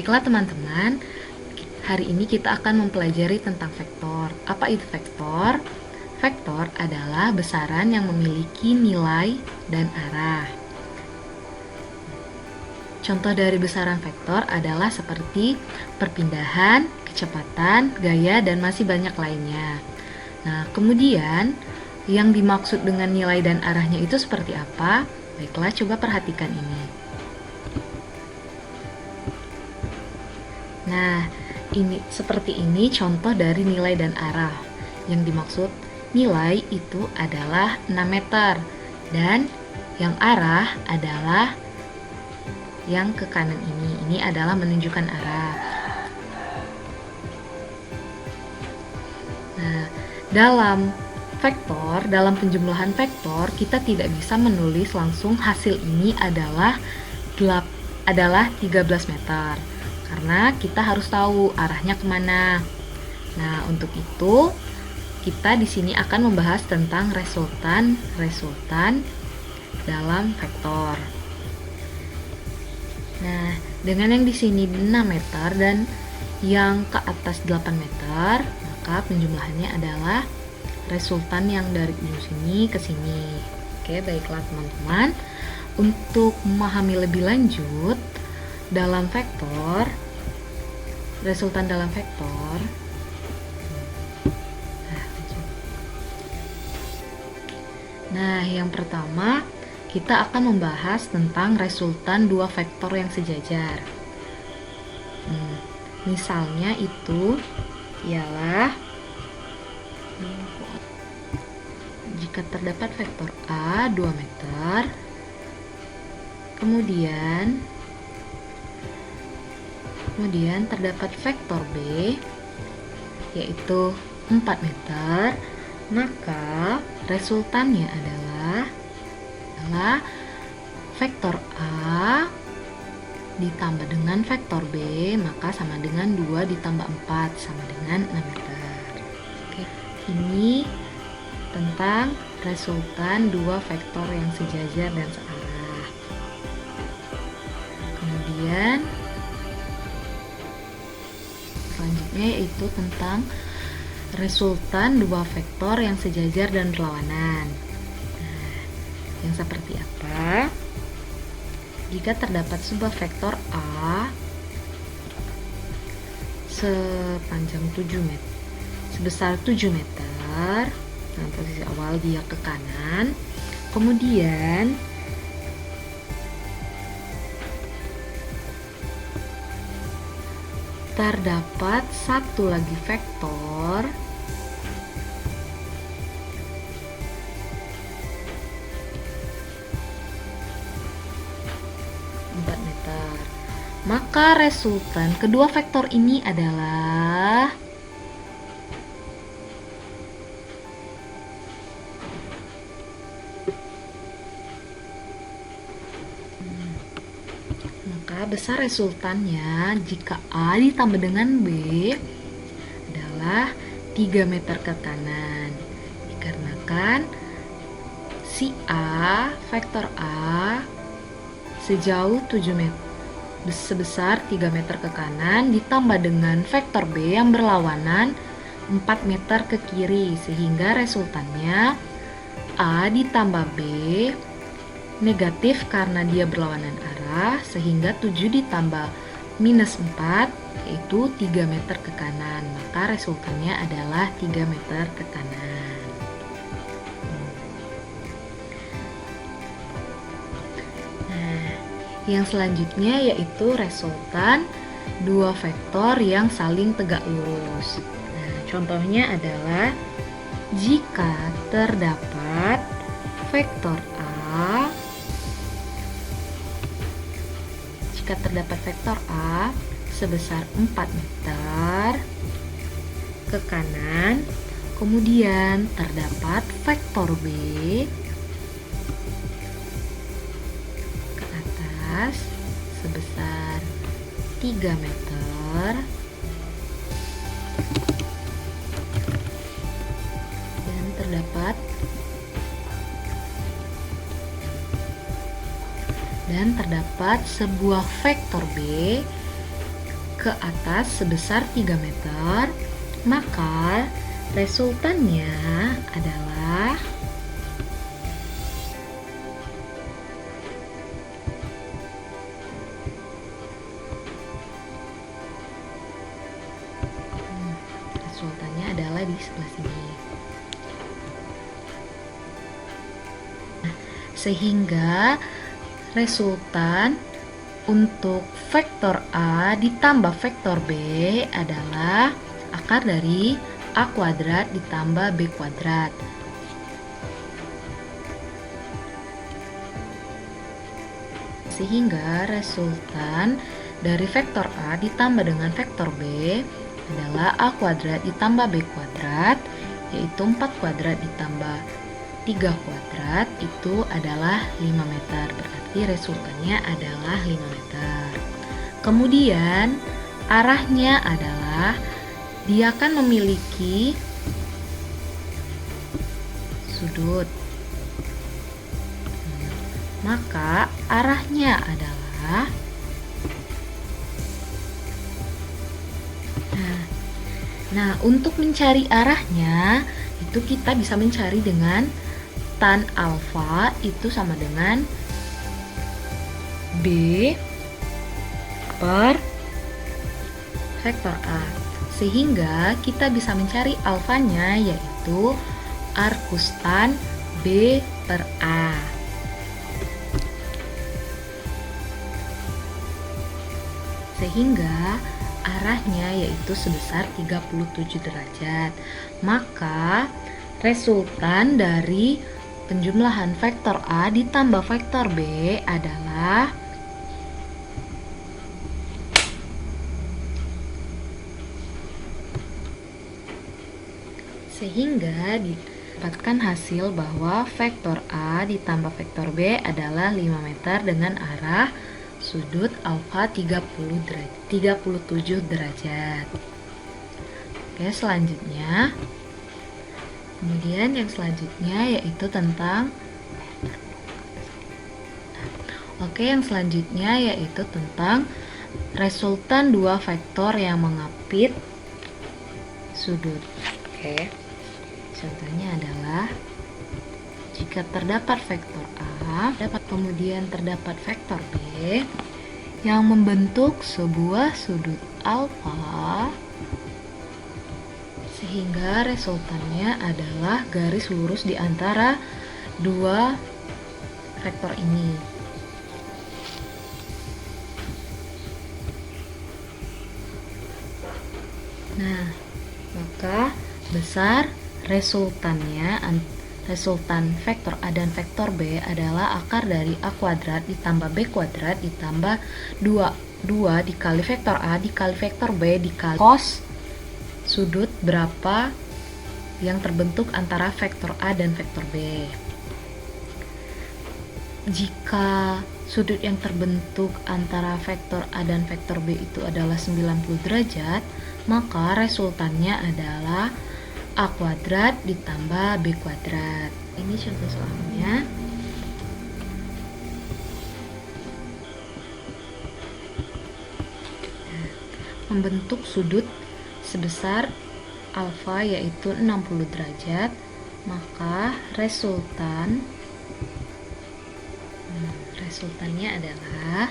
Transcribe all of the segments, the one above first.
Baiklah teman-teman, hari ini kita akan mempelajari tentang vektor. Apa itu vektor? Vektor adalah besaran yang memiliki nilai dan arah. Contoh dari besaran vektor adalah seperti perpindahan, kecepatan, gaya, dan masih banyak lainnya. Nah, kemudian yang dimaksud dengan nilai dan arahnya itu seperti apa? Baiklah, coba perhatikan ini. Nah, seperti ini contoh dari nilai dan arah. Yang dimaksud nilai itu adalah 6 meter dan yang arah adalah yang ke kanan ini. Ini adalah menunjukkan arah. Nah, dalam vektor, dalam penjumlahan vektor, kita tidak bisa menulis langsung hasil ini adalah 13 meter. Karena kita harus tahu arahnya kemana. Nah, untuk itu kita di sini akan membahas tentang resultan dalam vektor. Nah, dengan yang di sini 6 meter dan yang ke atas 8 meter, maka penjumlahannya adalah resultan yang dari ujung sini ke sini. Oke, baiklah teman-teman. Untuk memahami lebih lanjut dalam vektor, resultan dalam vektor, nah yang pertama kita akan membahas tentang resultan dua vektor yang sejajar. Misalnya itu ialah jika terdapat vektor A 2 meter, kemudian terdapat vektor B yaitu 4 meter, maka resultannya adalah vektor A ditambah dengan vektor B, maka sama dengan 2 ditambah 4 sama dengan 6 meter. Oke, ini tentang resultan dua vektor yang sejajar dan searah. Kemudian selanjutnya yaitu tentang resultan dua vektor yang sejajar dan berlawanan. Nah, yang seperti apa? Jika terdapat sebuah vektor A sepanjang 7 meter, sebesar 7 meter, nah posisi awal dia ke kanan, kemudian terdapat satu lagi vektor meter. Maka resultan kedua vektor ini adalah besar resultannya jika A ditambah dengan B adalah 3 meter ke kanan, dikarenakan si A, vektor A sejauh 7 meter sebesar 3 meter ke kanan ditambah dengan vektor B yang berlawanan 4 meter ke kiri, sehingga resultannya A ditambah B negatif karena dia berlawanan arah, sehingga 7 ditambah minus 4 yaitu 3 meter ke kanan, maka resultannya adalah 3 meter ke kanan. Nah, yang selanjutnya yaitu resultan dua vektor yang saling tegak lurus. Nah, contohnya adalah jika terdapat vektor A, sebesar 4 meter ke kanan, kemudian terdapat vektor B ke atas sebesar 3 meter, dan terdapat sebuah vektor B ke atas sebesar 3 meter, maka resultannya adalah di sebelah sini. Sehingga resultan untuk vektor A ditambah vektor B adalah akar dari A kuadrat ditambah B kuadrat. Sehingga resultan dari vektor A ditambah dengan vektor B adalah A kuadrat ditambah B kuadrat, yaitu 4 kuadrat ditambah 3 kuadrat itu adalah 5 meter. Berarti resultannya adalah 5 meter. Kemudian arahnya adalah dia akan memiliki sudut. Maka arahnya adalah Nah, untuk mencari arahnya itu kita bisa mencari dengan tan alfa itu sama dengan B per vektor A. Sehingga kita bisa mencari alfanya yaitu arcus tan B per A. Sehingga arahnya yaitu sebesar 37 derajat. Maka resultan dari penjumlahan vektor A ditambah vektor B adalah sehingga didapatkan hasil bahwa vektor A ditambah vektor B adalah 5 meter dengan arah sudut alfa 37 derajat. Oke, selanjutnya kemudian yang selanjutnya yaitu tentang resultan dua vektor yang mengapit sudut. Oke. Contohnya adalah jika terdapat vektor A, kemudian terdapat vektor B yang membentuk sebuah sudut alfa, sehingga resultannya adalah garis lurus di antara dua vektor ini. Nah, maka besar resultan vektor A dan vektor B adalah akar dari A kuadrat ditambah B kuadrat ditambah 2 dikali vektor A dikali vektor B dikali cos sudut berapa yang terbentuk antara vektor A dan vektor B. Jika sudut yang terbentuk antara vektor A dan vektor B itu adalah 90 derajat, maka resultannya adalah A kuadrat ditambah B kuadrat. Ini contoh soalnya. Membentuk sudut sebesar alfa yaitu 60 derajat, maka resultannya adalah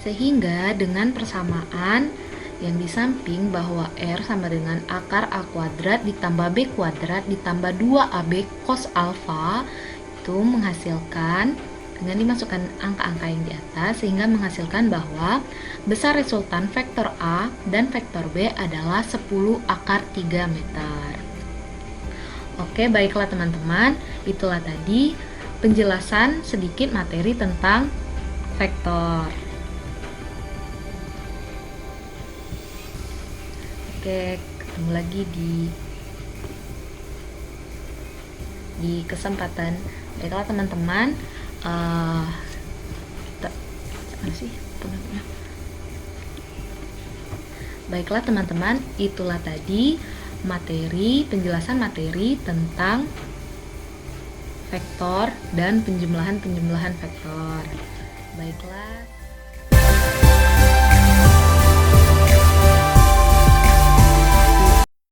sehingga dengan persamaan yang di samping bahwa R sama dengan akar A kuadrat ditambah B kuadrat ditambah 2AB cos alfa itu menghasilkan dengan dimasukkan angka-angka yang di atas sehingga menghasilkan bahwa besar resultan vektor A dan vektor B adalah 10 akar 3 meter. Oke, baiklah teman-teman, itulah tadi penjelasan sedikit materi tentang vektor. Oke, ketemu lagi di kesempatan. Baiklah teman-teman, baiklah teman-teman, itulah tadi penjelasan materi tentang vektor dan penjumlahan vektor. Baiklah.